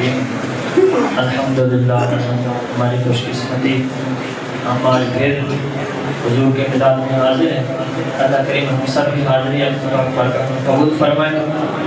الرحیم الحمدللہ ہماری خوش قسمتی ہم آج پھر حضور کے مداد میں حاضر ہیں. اللہ کریم ہم سب کی حاضری قبول فرمائے.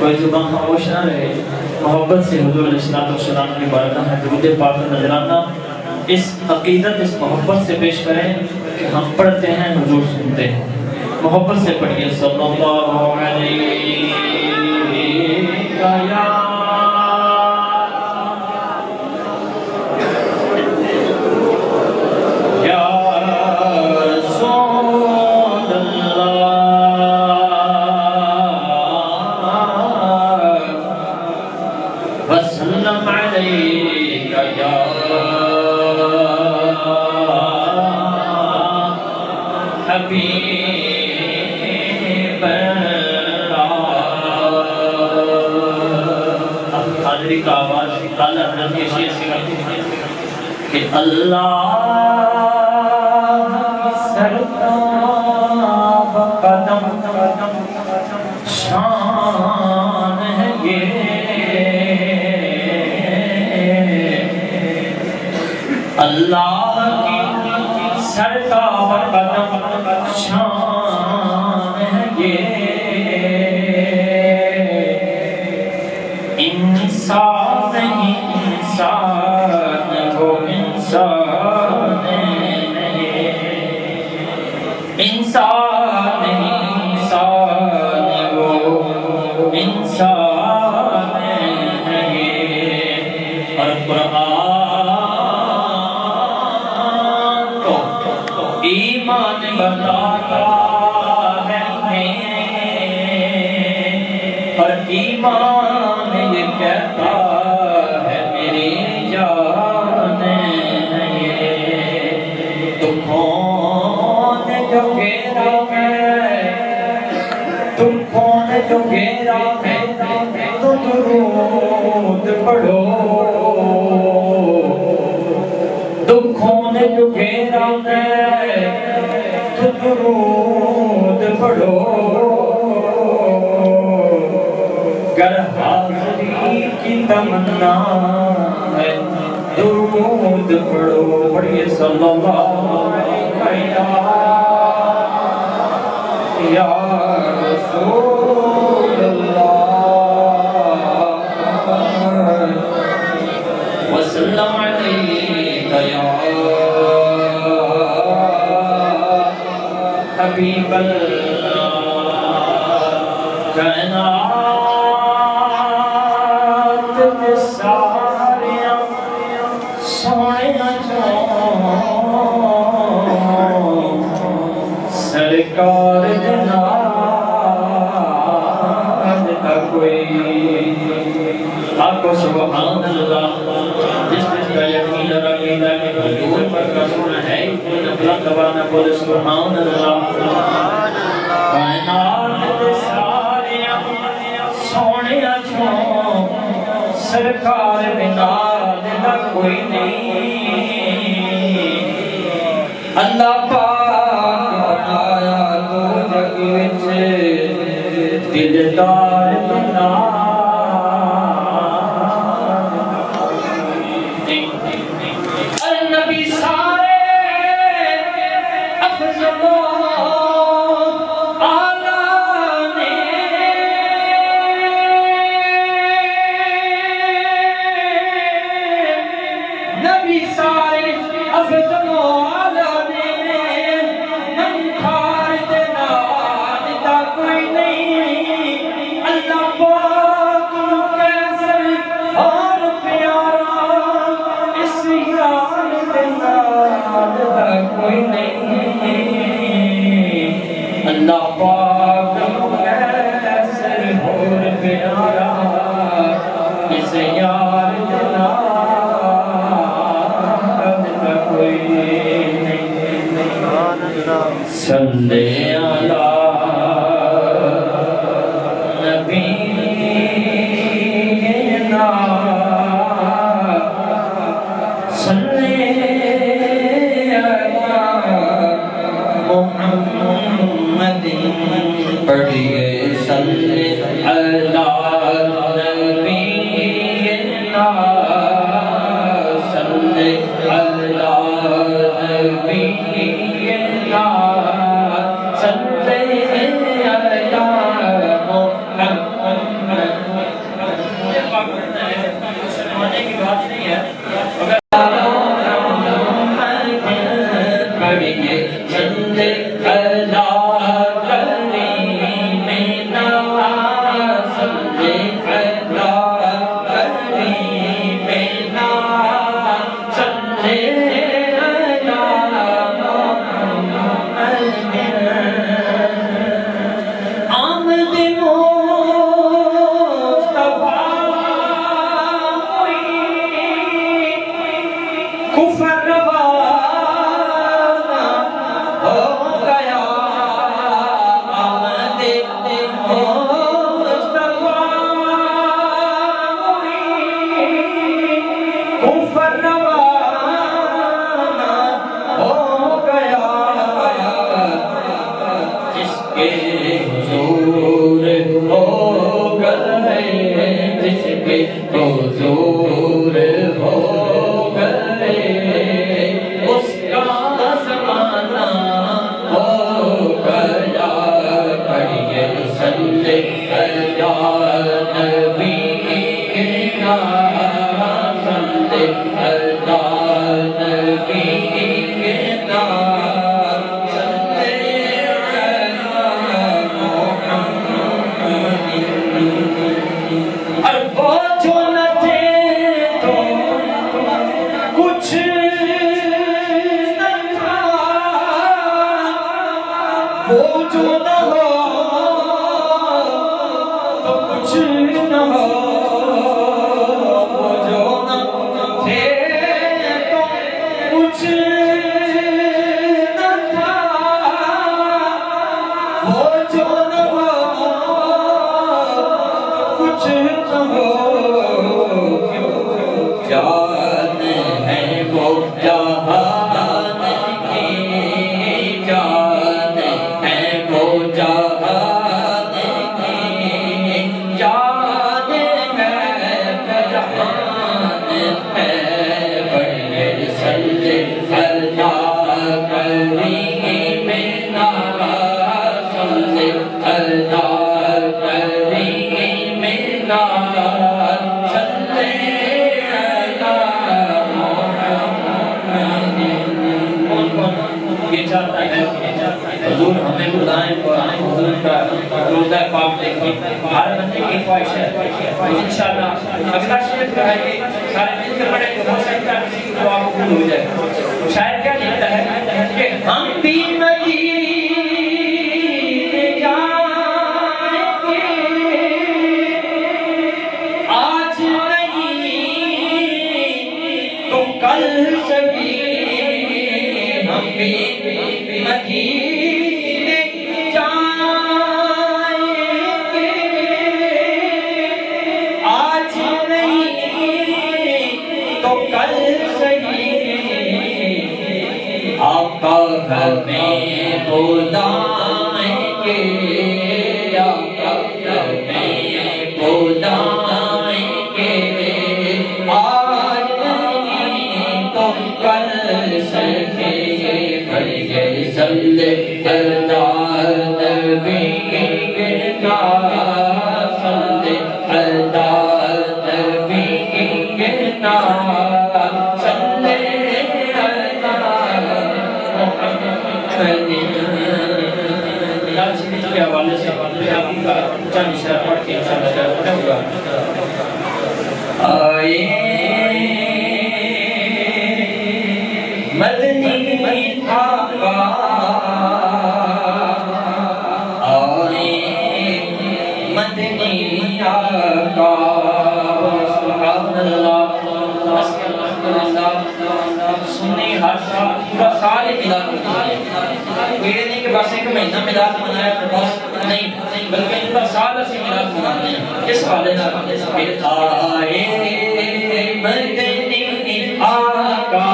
کوئی زبان خاموش نہ رہے. محبت سے حضور علیہ السلام کی بارگاہ میں درود پاک نذرانہ اس عقیدت اس محبت سے پیش کریں کہ ہم پڑھتے ہیں حضور سنتے ہیں. محبت سے پڑھیے صلی اللہ علیہ وسلم علیکہ یا حبیب اللہ. حاضری کا آواز اعلیٰ حضرت کی شیئر سے کرتے ہیں کہ اللہ سرتاب قدم شان ہے یہ اللہ کی سرتاب قدم شان ہے یہ انسان انسان وہ انسان نہیں انسان انسان وہ انسان نہیں. اور قرآن تو ایمان بتاتا ہے اور ایمان یہ کہتا ہے میری جان ہے. تو کون جو گھیرا ہے تم کون جو گھیرا ہے تو درود پڑھو. تم کون جو گھیرا ہے تو درود پڑھو. گر حاضری کی تمنا ہے درود پڑھو. پڑھئے صلی اللہ علیہ یا رسول اللہ وسلم علیکہ یا حبیب اللہ. کائنات کے سارے سونے سرکار جناب کا کوئی آقا سبحان اللہ. جس کا یقین رکھیدہ کہ حضور پر رسول ہے اطلاق دبانا بولے سبحان اللہ. کائنات کے سارے سونے چھوڑ سرکار بناد کا کوئی نہیں. اللہ پاک بنایا تو جگ وچ دلدار بنا. النبی سارے افضل نبی سارے افضل اعلیٰ نے منکار دناد کا کوئی نہیں. اللہ پاک کیسر اور پیارا اس یار دناد کا کوئی نہیں. اللہ پاک کیسر اور پیارا اس یار دناد صلی علی نبینا صلی علی محمد. پڑھیے صلی علی نبینا بات نہیں ہے اگر حضور ہمیں بلائیں قرآن حضور کا روزہ پاک دیکھیں ہر بندے کی خواہش ہے تو انشاءاللہ اگلا شیئر جو ہے کہ سارے مل کر پڑھیں تو ہو سکتا ہے کسی کی دعا قبول ہو جائے شاید کیا لکھتا ہے کہ ہم بھی مدینے آج نہیں تو کل سبھی ہم بھی مدینے جائیں گے آج نہیں تو کل سہی آقا ہمیں بلائیں گے آقا ہمیں بلائیں گے آج نہیں تو کل سہی صلی اللہ نبی گنا صلی اللہ نبی گنا صلی اللہ محمد کے حوالے سے آپ کا چند اشارہ پڑھ کے انشاءاللہ پڑھا ہوگا آئے مدنی آقا آئے مدنی آقا سبحان اللہ سنی ہر سال پورا سال ہی ملاد منایا یہ نہیں کہ بس ایک مہینہ ملاد منایا تو بس نہیں بلکہ پورا سال اسی ملاد مناتے ہیں اس حوالے سے آئے مدنی آقا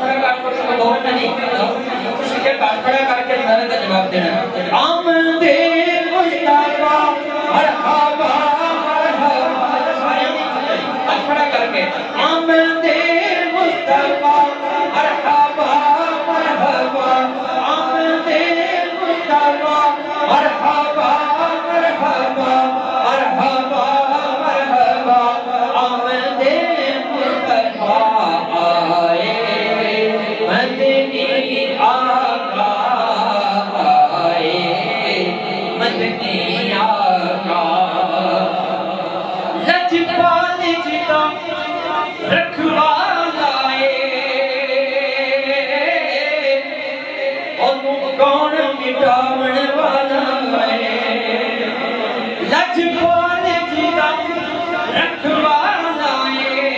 کھڑا کر کے تو دور میں نہیں کسی کے ہاتھ کھڑا کر کے میں نے جواب دینا آمد مصطفیٰ مرحبا مرحبا ہاتھ کھڑا کر کے آمد مصطفیٰ مرحبا مرحبا آمد مصطفیٰ مرحبا مرحبا مرحبا مرحبا آمد مصطفیٰ آئے مدنی آقا آئے مدنی آقا لجپال جدا رکھوالا کون مٹاون والا ہے لجپال جدا رکھوالا ہے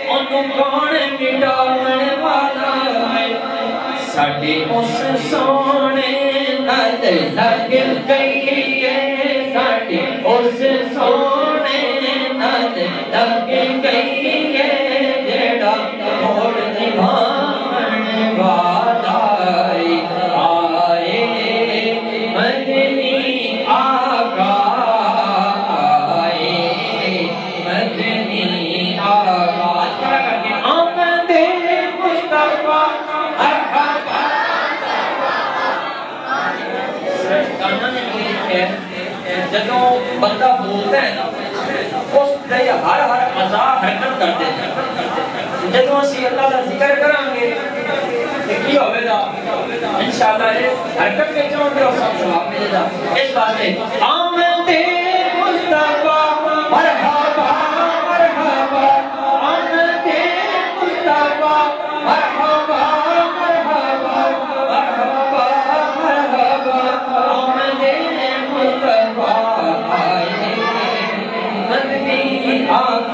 انہوں کون مٹاون والا ہے ساڑھے اس سونے نال لگ گئی ہے ساڑھے اس سونے نال لگ گئی ہے جیڑا موڑ نبھان والا آئے مدنی آقا آئے مدنی آقا آمد مصطفیٰ مرحبا جدوں بندہ بولتا ہے نا اس دے ہر اعضاء حرکت کرتے ہیں جدوں اسی اللہ کا ذکر کریں گے کی ہوئے گا انشاءاللہ حرکت کے چون گے اور سب ثواب ملے گا اس واسطے آمد مصطفیٰ مرحبا مرحبا آمد مصطفیٰ مرحبا مرحبا مرحبا مرحبا آمد مصطفیٰ آئے مدنی آقا